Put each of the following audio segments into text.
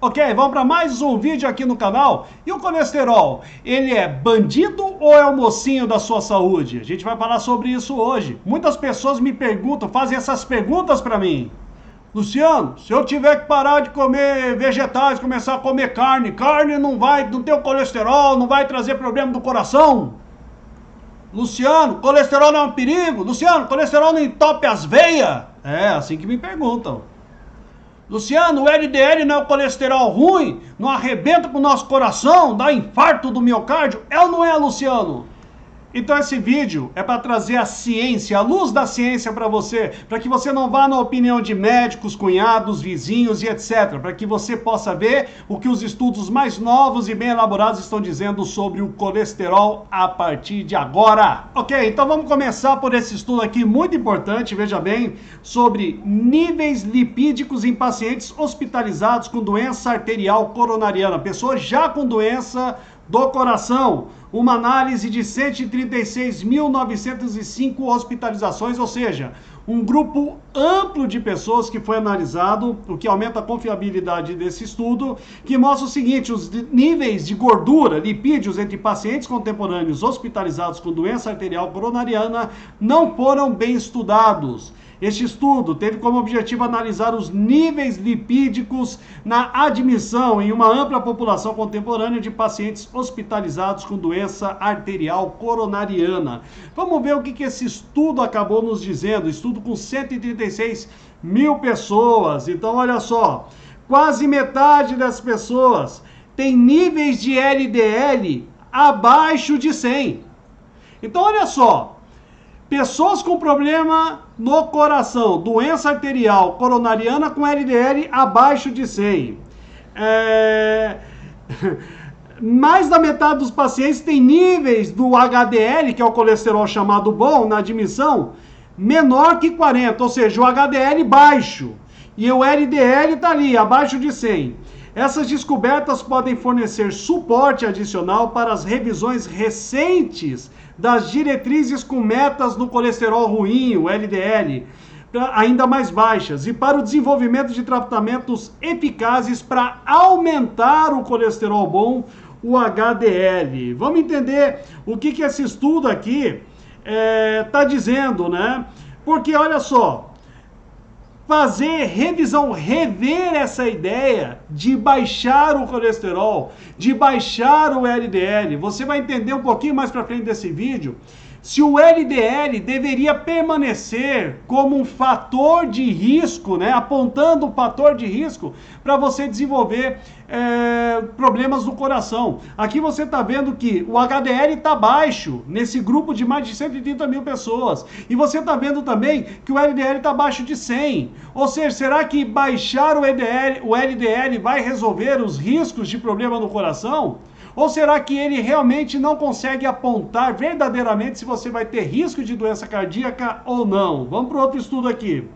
Ok, vamos para mais um vídeo aqui no canal. E o colesterol, ele é bandido ou é o mocinho da sua saúde? A gente vai falar sobre isso hoje. Muitas pessoas me perguntam, fazem essas perguntas para mim. Luciano, se eu tiver que parar de comer vegetais, começar a comer carne, carne não tem o colesterol, não vai trazer problema do coração? Luciano, colesterol não é um perigo? Luciano, colesterol não entope as veias? É assim que me perguntam. Luciano, o LDL não é o colesterol ruim? Não arrebenta com o nosso coração? Dá infarto do miocárdio? É ou não é, Luciano? Então esse vídeo é para trazer a ciência, a luz da ciência para você, para que você não vá na opinião de médicos, cunhados, vizinhos e etc, para que você possa ver o que os estudos mais novos e bem elaborados estão dizendo sobre o colesterol a partir de agora. Ok, então vamos começar por esse estudo aqui muito importante, veja bem, sobre níveis lipídicos em pacientes hospitalizados com doença arterial coronariana, pessoas já com doença do coração. Uma análise de 136.905 hospitalizações, ou seja, um grupo amplo de pessoas que foi analisado, o que aumenta a confiabilidade desse estudo, que mostra o seguinte: os níveis de gordura, lipídios entre pacientes contemporâneos hospitalizados com doença arterial coronariana não foram bem estudados. Este estudo teve como objetivo analisar os níveis lipídicos na admissão em uma ampla população contemporânea de pacientes hospitalizados com doença arterial coronariana. Vamos ver o que esse estudo acabou nos dizendo. Estudo com 136 mil pessoas. Então, olha só, quase metade das pessoas tem níveis de LDL abaixo de 100. Então, olha só. Pessoas com problema no coração, doença arterial coronariana com LDL abaixo de 100. Mais da metade dos pacientes tem níveis do HDL, que é o colesterol chamado bom, na admissão, menor que 40, ou seja, o HDL baixo. E o LDL está ali, abaixo de 100. Essas descobertas podem fornecer suporte adicional para as revisões recentes das diretrizes com metas no colesterol ruim, o LDL, ainda mais baixas, e para o desenvolvimento de tratamentos eficazes para aumentar o colesterol bom, o HDL. Vamos entender o que esse estudo aqui está dizendo, né? Porque, olha só, rever essa ideia de baixar o colesterol, de baixar o LDL. Você vai entender um pouquinho mais para frente desse vídeo se o LDL deveria permanecer como um fator de risco, né? Apontando um fator de risco para você desenvolver problemas no coração. Aqui você está vendo que o HDL está baixo nesse grupo de mais de 130 mil pessoas. E você está vendo também que o LDL está abaixo de 100. Ou seja, será que baixar o LDL vai resolver os riscos de problema no coração? Ou será que ele realmente não consegue apontar verdadeiramente se você vai ter risco de doença cardíaca ou não? Vamos para o outro estudo aqui.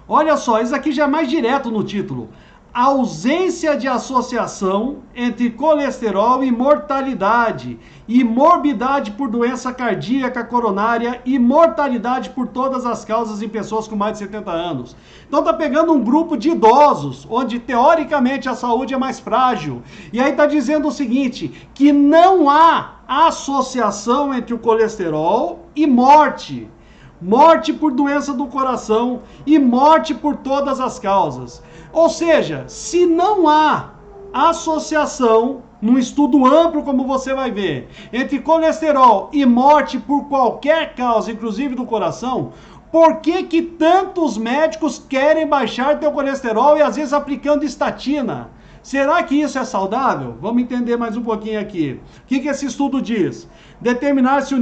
Olha só, isso aqui já é mais direto no título. Ausência de associação entre colesterol e mortalidade, e morbidade por doença cardíaca coronária e mortalidade por todas as causas em pessoas com mais de 70 anos. Então tá pegando um grupo de idosos, onde teoricamente a saúde é mais frágil, e aí tá dizendo o seguinte, que não há associação entre o colesterol e morte. Morte por doença do coração e morte por todas as causas. Ou seja, se não há associação, num estudo amplo como você vai ver, entre colesterol e morte por qualquer causa, inclusive do coração, por que tantos médicos querem baixar teu colesterol e às vezes aplicando estatina? Será que isso é saudável? Vamos entender mais um pouquinho aqui. O que esse estudo diz? Determinar se o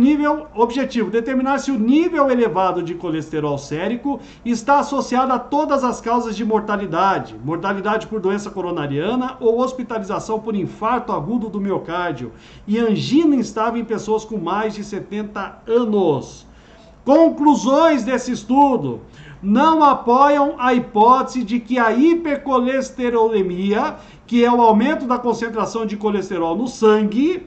nível elevado de colesterol sérico está associado a todas as causas de mortalidade, mortalidade por doença coronariana ou hospitalização por infarto agudo do miocárdio e angina instável em pessoas com mais de 70 anos. Conclusões desse estudo: não apoiam a hipótese de que a hipercolesterolemia, que é o aumento da concentração de colesterol no sangue,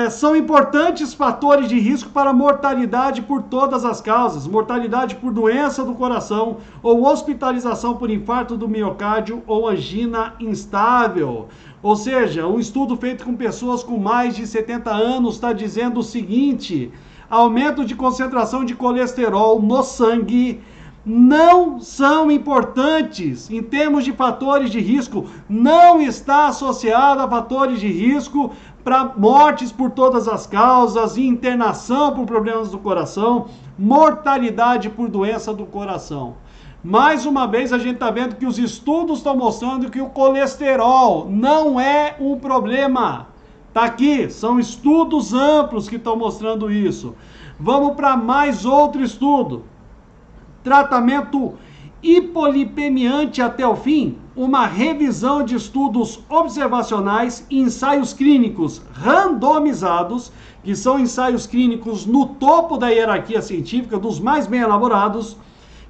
são importantes fatores de risco para mortalidade por todas as causas, mortalidade por doença do coração ou hospitalização por infarto do miocárdio ou angina instável. Ou seja, um estudo feito com pessoas com mais de 70 anos está dizendo o seguinte: aumento de concentração de colesterol no sangue não são importantes em termos de fatores de risco, não está associado a fatores de risco para mortes por todas as causas, internação por problemas do coração, mortalidade por doença do coração. Mais uma vez a gente está vendo que os estudos estão mostrando que o colesterol não é um problema. Está aqui, são estudos amplos que estão mostrando isso. Vamos para mais outro estudo. Tratamento hipolipemiante até o fim, uma revisão de estudos observacionais e ensaios clínicos randomizados, que são ensaios clínicos no topo da hierarquia científica, dos mais bem elaborados,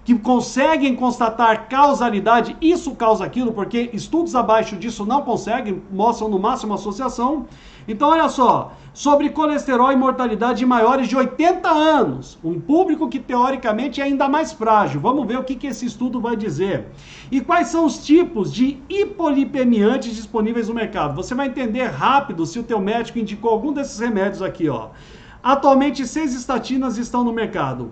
que conseguem constatar causalidade, isso causa aquilo, porque estudos abaixo disso não conseguem, mostram no máximo associação. Então, olha só, sobre colesterol e mortalidade de maiores de 80 anos, um público que teoricamente é ainda mais frágil. Vamos ver o que esse estudo vai dizer. E quais são os tipos de hipolipemiantes disponíveis no mercado? Você vai entender rápido se o teu médico indicou algum desses remédios aqui, ó. Atualmente, 6 estatinas estão no mercado: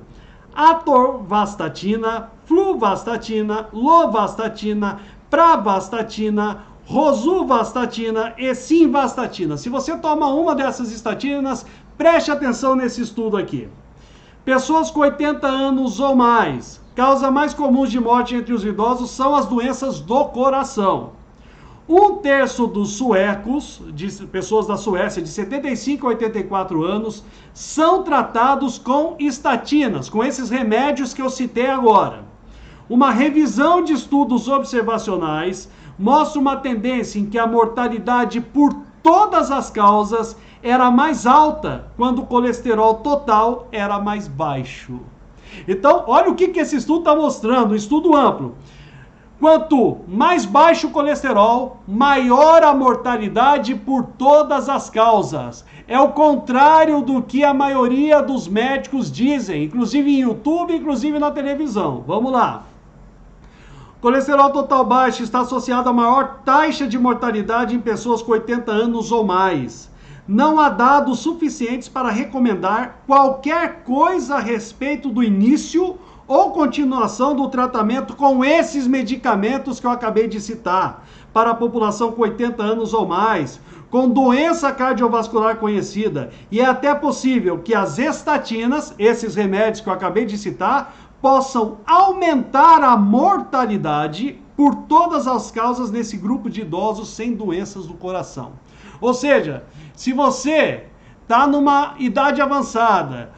atorvastatina, fluvastatina, lovastatina, pravastatina, rosuvastatina e simvastatina. Se você toma uma dessas estatinas, preste atenção nesse estudo aqui. Pessoas com 80 anos ou mais, causa mais comum de morte entre os idosos são as doenças do coração. 1/3 dos suecos, de pessoas da Suécia de 75 a 84 anos, são tratados com estatinas, com esses remédios que eu citei agora. Uma revisão de estudos observacionais mostra uma tendência em que a mortalidade por todas as causas era mais alta quando o colesterol total era mais baixo. Então, olha o que esse estudo está mostrando, um estudo amplo. Quanto mais baixo o colesterol, maior a mortalidade por todas as causas. É o contrário do que a maioria dos médicos dizem, inclusive em YouTube, inclusive na televisão. Vamos lá. Colesterol total baixo está associado a maior taxa de mortalidade em pessoas com 80 anos ou mais. Não há dados suficientes para recomendar qualquer coisa a respeito do início ou continuação do tratamento com esses medicamentos que eu acabei de citar, para a população com 80 anos ou mais, com doença cardiovascular conhecida. E é até possível que as estatinas, esses remédios que eu acabei de citar, possam aumentar a mortalidade por todas as causas nesse grupo de idosos sem doenças do coração. Ou seja, se você está numa idade avançada,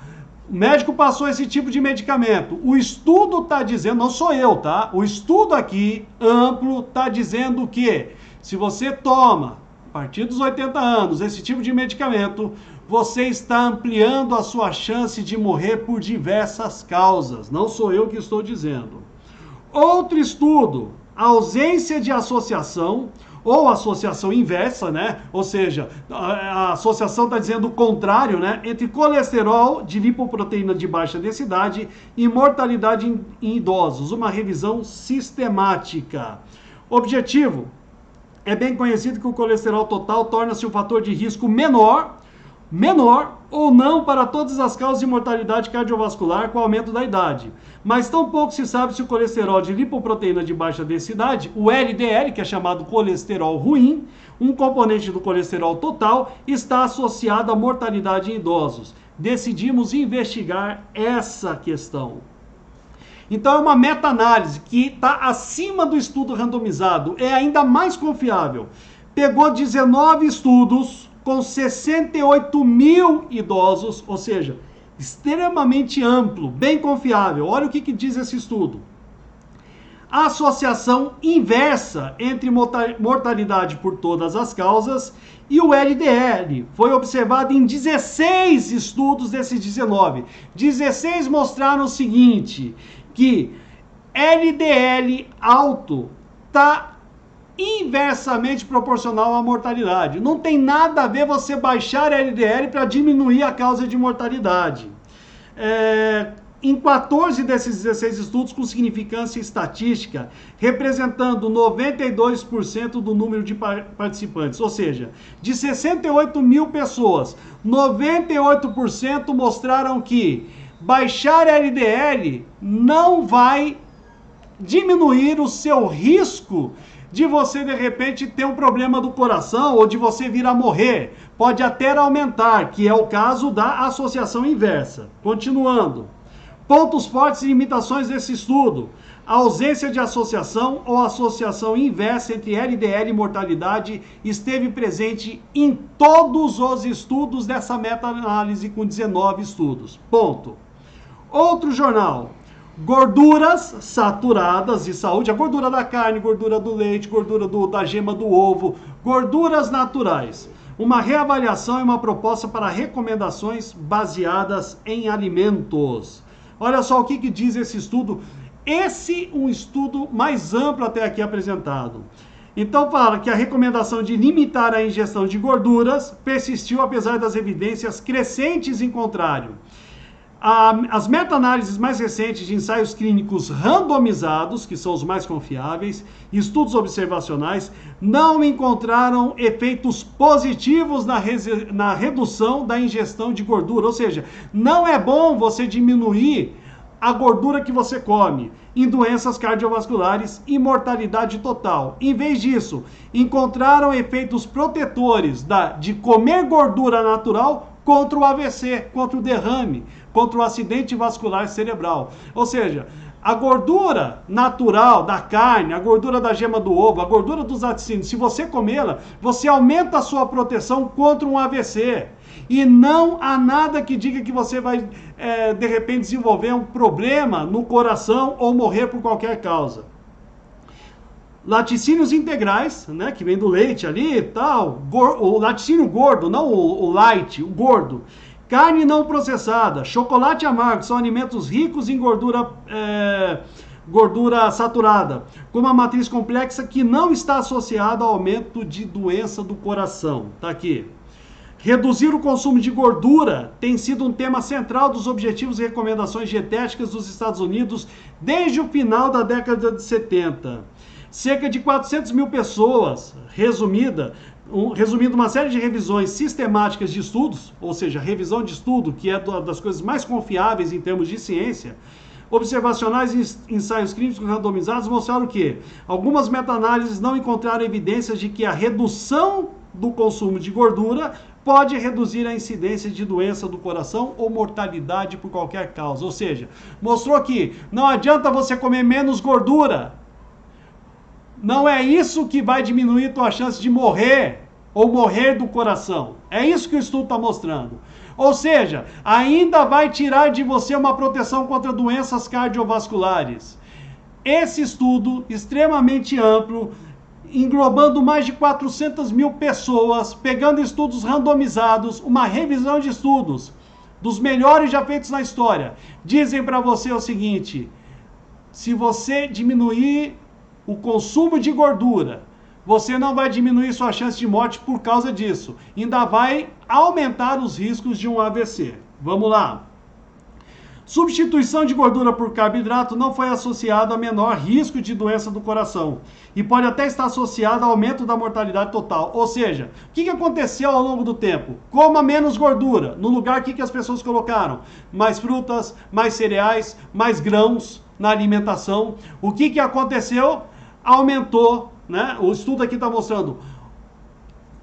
o médico passou esse tipo de medicamento, o estudo está dizendo, não sou eu, tá? O estudo aqui, amplo, está dizendo que se você toma, a partir dos 80 anos, esse tipo de medicamento, você está ampliando a sua chance de morrer por diversas causas. Não sou eu que estou dizendo. Outro estudo, a ausência de associação, ou associação inversa, né? Ou seja, a associação está dizendo o contrário, né? Entre colesterol de lipoproteína de baixa densidade e mortalidade em idosos. Uma revisão sistemática. Objetivo: é bem conhecido que o colesterol total torna-se um fator de risco menor ou não para todas as causas de mortalidade cardiovascular com o aumento da idade. Mas tão pouco se sabe se o colesterol de lipoproteína de baixa densidade, o LDL, que é chamado colesterol ruim, um componente do colesterol total, está associado à mortalidade em idosos. Decidimos investigar essa questão. Então é uma meta-análise que está acima do estudo randomizado, é ainda mais confiável. Pegou 19 estudos com 68 mil idosos, ou seja, extremamente amplo, bem confiável. Olha o que diz esse estudo. A associação inversa entre mortalidade por todas as causas e o LDL foi observada em 16 estudos desses 19. 16 mostraram o seguinte, que LDL alto está inversamente proporcional à mortalidade. Não tem nada a ver você baixar LDL para diminuir a causa de mortalidade. Em 14 desses 16 estudos com significância estatística, representando 92% do número de participantes, ou seja, de 68 mil pessoas, 98% mostraram que baixar LDL não vai diminuir o seu risco de você, de repente, ter um problema do coração ou de você vir a morrer. Pode até aumentar, que é o caso da associação inversa. Continuando. Pontos fortes e limitações desse estudo. A ausência de associação ou associação inversa entre LDL e mortalidade esteve presente em todos os estudos dessa meta-análise com 19 estudos. Ponto. Outro jornal. Gorduras saturadas de saúde, a gordura da carne, gordura do leite, gordura da gema do ovo, gorduras naturais. Uma reavaliação e uma proposta para recomendações baseadas em alimentos. Olha só o que diz esse estudo. Esse um estudo mais amplo até aqui apresentado. Então fala que a recomendação de limitar a ingestão de gorduras persistiu apesar das evidências crescentes em contrário. As meta-análises mais recentes de ensaios clínicos randomizados, que são os mais confiáveis, e estudos observacionais, não encontraram efeitos positivos na redução da ingestão de gordura. Ou seja, não é bom você diminuir a gordura que você come em doenças cardiovasculares e mortalidade total. Em vez disso, encontraram efeitos protetores de comer gordura natural contra o AVC, contra o derrame, contra o acidente vascular cerebral. Ou seja, a gordura natural da carne, a gordura da gema do ovo, a gordura dos laticínios, se você comê-la, você aumenta a sua proteção contra um AVC. E não há nada que diga que você vai, de repente, desenvolver um problema no coração ou morrer por qualquer causa. Laticínios integrais, né, que vem do leite ali e tal, o laticínio gordo, não o light, o gordo. Carne não processada, chocolate amargo, são alimentos ricos em gordura saturada, com uma matriz complexa que não está associada ao aumento de doença do coração. Tá aqui. Reduzir o consumo de gordura tem sido um tema central dos objetivos e recomendações dietéticas dos Estados Unidos desde o final da década de 70. Cerca de 400 mil pessoas, resumindo uma série de revisões sistemáticas de estudos, ou seja, revisão de estudo, que é das coisas mais confiáveis em termos de ciência, observacionais e ensaios clínicos randomizados mostraram que algumas meta-análises não encontraram evidências de que a redução do consumo de gordura pode reduzir a incidência de doença do coração ou mortalidade por qualquer causa. Ou seja, mostrou que não adianta você comer menos gordura. Não é isso que vai diminuir tua chance de morrer ou morrer do coração. É isso que o estudo está mostrando. Ou seja, ainda vai tirar de você uma proteção contra doenças cardiovasculares. Esse estudo extremamente amplo, englobando mais de 400 mil pessoas, pegando estudos randomizados, uma revisão de estudos dos melhores já feitos na história, dizem para você o seguinte: se você diminuir o consumo de gordura, você não vai diminuir sua chance de morte por causa disso. Ainda vai aumentar os riscos de um AVC. Vamos lá. Substituição de gordura por carboidrato não foi associada a menor risco de doença do coração e pode até estar associada ao aumento da mortalidade total. Ou seja, o que aconteceu ao longo do tempo? Coma menos gordura. No lugar, o que as pessoas colocaram? Mais frutas, mais cereais, mais grãos na alimentação. O que aconteceu? Aumentou, né? O estudo aqui está mostrando.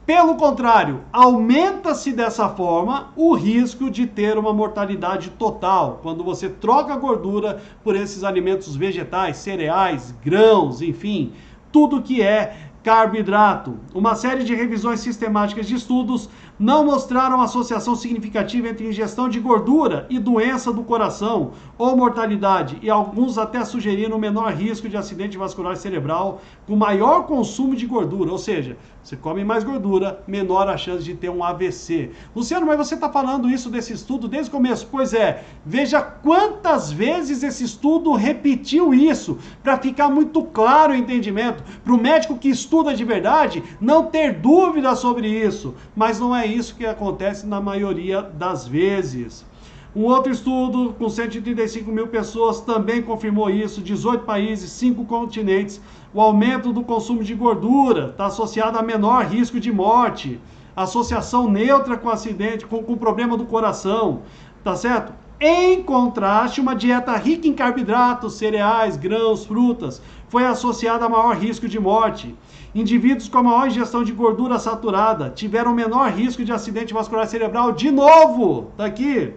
Pelo contrário, aumenta-se dessa forma o risco de ter uma mortalidade total, quando você troca a gordura por esses alimentos vegetais, cereais, grãos, enfim, tudo que é carboidrato. Uma série de revisões sistemáticas de estudos não mostraram associação significativa entre ingestão de gordura e doença do coração ou mortalidade, e alguns até sugeriram menor risco de acidente vascular cerebral com maior consumo de gordura, ou seja, você come mais gordura, menor a chance de ter um AVC. Luciano, mas você está falando isso desse estudo desde o começo? Pois é, veja quantas vezes esse estudo repetiu isso, para ficar muito claro o entendimento, para o médico que estuda de verdade não ter dúvida sobre isso, mas não é isso que acontece na maioria das vezes. Um outro estudo com 135 mil pessoas também confirmou isso, 18 países, 5 continentes. O aumento do consumo de gordura está associado a menor risco de morte, associação neutra com acidente, com problema do coração, tá certo? Em contraste, uma dieta rica em carboidratos, cereais, grãos, frutas, foi associada a maior risco de morte. Indivíduos com maior ingestão de gordura saturada tiveram menor risco de acidente vascular cerebral. De novo, tá aqui.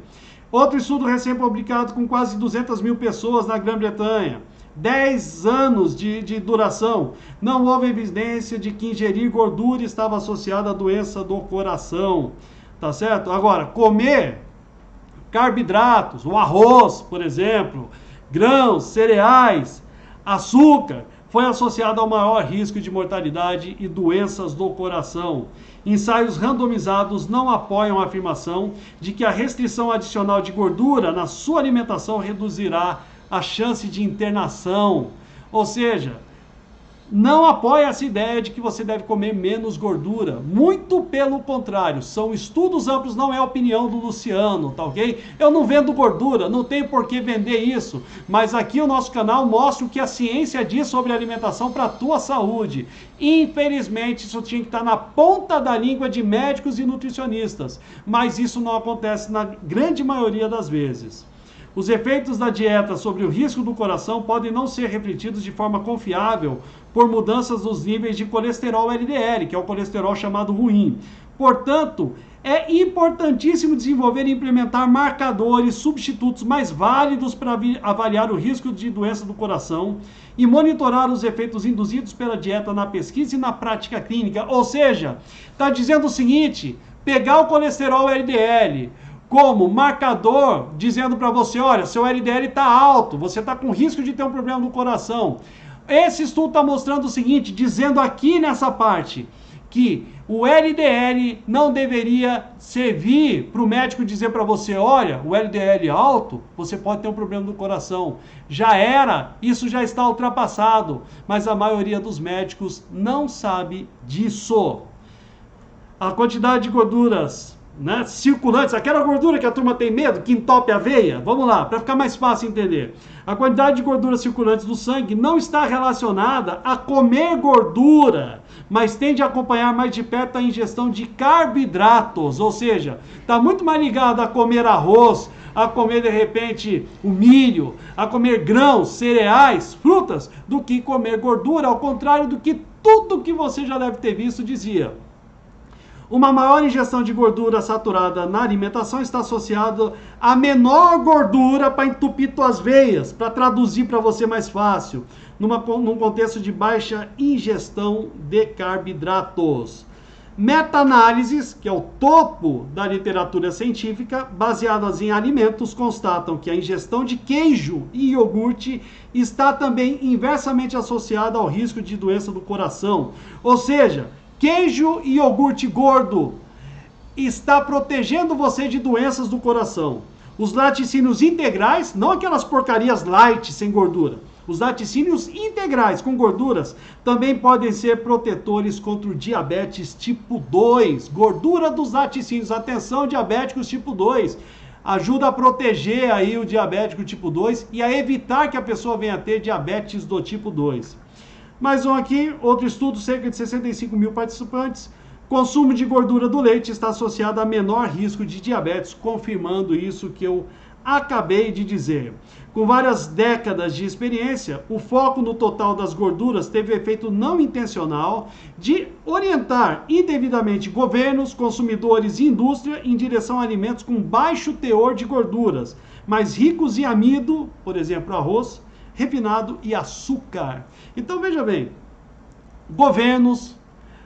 Outro estudo recém-publicado com quase 200 mil pessoas na Grã-Bretanha. 10 anos de duração. Não houve evidência de que ingerir gordura estava associado à doença do coração. Tá certo? Agora, comer carboidratos, o arroz, por exemplo, grãos, cereais, açúcar, foi associado ao maior risco de mortalidade e doenças do coração. Ensaios randomizados não apoiam a afirmação de que a restrição adicional de gordura na sua alimentação reduzirá a chance de internação. Ou seja, não apoia essa ideia de que você deve comer menos gordura. Muito pelo contrário, são estudos amplos, não é a opinião do Luciano, tá ok? Eu não vendo gordura, não tenho por que vender isso, mas aqui o nosso canal mostra o que a ciência diz sobre alimentação para a tua saúde. Infelizmente, isso tinha que estar na ponta da língua de médicos e nutricionistas, mas isso não acontece na grande maioria das vezes. Os efeitos da dieta sobre o risco do coração podem não ser refletidos de forma confiável por mudanças nos níveis de colesterol LDL, que é o colesterol chamado ruim. Portanto, é importantíssimo desenvolver e implementar marcadores, substitutos mais válidos para avaliar o risco de doença do coração e monitorar os efeitos induzidos pela dieta na pesquisa e na prática clínica. Ou seja, está dizendo o seguinte, pegar o colesterol LDL como marcador, dizendo para você, olha, seu LDL está alto, você está com risco de ter um problema no coração. Esse estudo está mostrando o seguinte, dizendo aqui nessa parte, que o LDL não deveria servir para o médico dizer para você, olha, o LDL alto, você pode ter um problema no coração. Já era, isso já está ultrapassado, mas a maioria dos médicos não sabe disso. A quantidade de gorduras, né, circulantes, aquela gordura que a turma tem medo, que entope a veia, vamos lá, para ficar mais fácil entender. A quantidade de gorduras circulantes do sangue não está relacionada a comer gordura, mas tende a acompanhar mais de perto a ingestão de carboidratos, ou seja, está muito mais ligado a comer arroz, a comer de repente o milho, a comer grãos, cereais, frutas, do que comer gordura, ao contrário do que tudo que você já deve ter visto dizia. Uma maior ingestão de gordura saturada na alimentação está associada a menor gordura para entupir tuas veias, para traduzir para você mais fácil, num contexto de baixa ingestão de carboidratos. Meta-análises, que é o topo da literatura científica, baseadas em alimentos, constatam que a ingestão de queijo e iogurte está também inversamente associada ao risco de doença do coração. Ou seja, queijo e iogurte gordo está protegendo você de doenças do coração. Os laticínios integrais, não aquelas porcarias light sem gordura, os laticínios integrais com gorduras também podem ser protetores contra o diabetes tipo 2. Gordura dos laticínios, atenção diabéticos tipo 2, ajuda a proteger aí o diabético tipo 2 e a evitar que a pessoa venha a ter diabetes do tipo 2. Mais um aqui, outro estudo, cerca de 65 mil participantes. Consumo de gordura do leite está associado a menor risco de diabetes, confirmando isso que eu acabei de dizer. Com várias décadas de experiência, o foco no total das gorduras teve efeito não intencional de orientar indevidamente governos, consumidores e indústria em direção a alimentos com baixo teor de gorduras, mas ricos em amido, por exemplo, arroz, refinado e açúcar. Então veja bem, governos,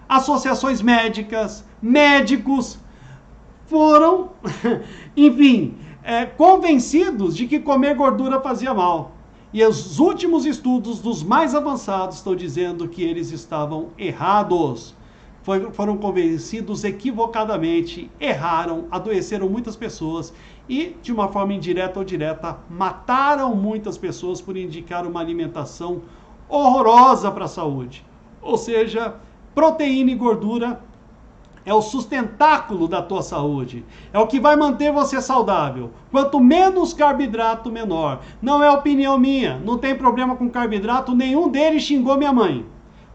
associações médicas, médicos, foram, enfim, convencidos de que comer gordura fazia mal. E os últimos estudos dos mais avançados estão dizendo que eles estavam errados. Foram convencidos equivocadamente, erraram, adoeceram muitas pessoas e, de uma forma indireta ou direta, mataram muitas pessoas por indicar uma alimentação horrorosa para a saúde. Ou seja, proteína e gordura é o sustentáculo da tua saúde. É o que vai manter você saudável. Quanto menos carboidrato, menor. Não é opinião minha. Não tem problema com carboidrato. Nenhum deles xingou minha mãe.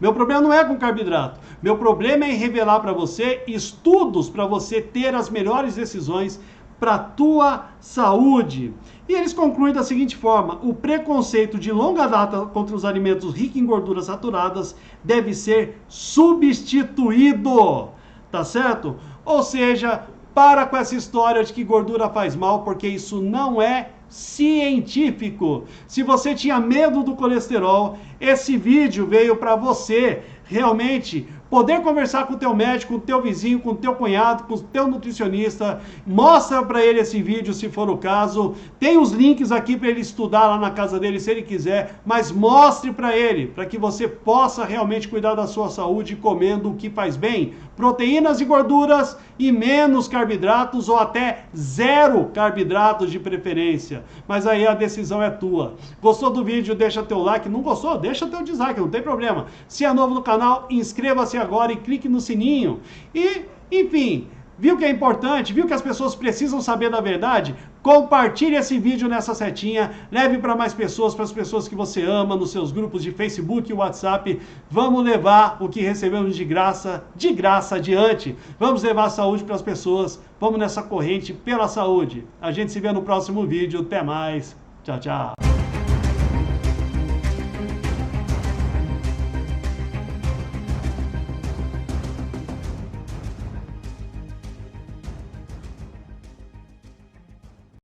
Meu problema não é com carboidrato. Meu problema é em revelar para você estudos para você ter as melhores decisões para a tua saúde. E eles concluem da seguinte forma: o preconceito de longa data contra os alimentos ricos em gorduras saturadas deve ser substituído. Tá certo? Ou seja, para com essa história de que gordura faz mal, porque isso não é científico. Se você tinha medo do colesterol, esse vídeo veio para você realmente poder conversar com o teu médico, com o teu vizinho, com o teu cunhado, com o teu nutricionista. Mostra para ele esse vídeo se for o caso. Tem os links aqui para ele estudar lá na casa dele se ele quiser, mas mostre para ele, para que você possa realmente cuidar da sua saúde comendo o que faz bem. Proteínas e gorduras e menos carboidratos ou até zero carboidratos de preferência. Mas aí a decisão é tua. Gostou do vídeo? Deixa teu like. Não gostou? Deixa teu dislike, não tem problema. Se é novo no canal, inscreva-se agora e clique no sininho. E, enfim, viu que é importante? Viu que as pessoas precisam saber da verdade? Compartilhe esse vídeo nessa setinha, leve para mais pessoas, para as pessoas que você ama, nos seus grupos de Facebook e WhatsApp. Vamos levar o que recebemos de graça adiante. Vamos levar a saúde para as pessoas. Vamos nessa corrente pela saúde. A gente se vê no próximo vídeo. Até mais. Tchau, tchau.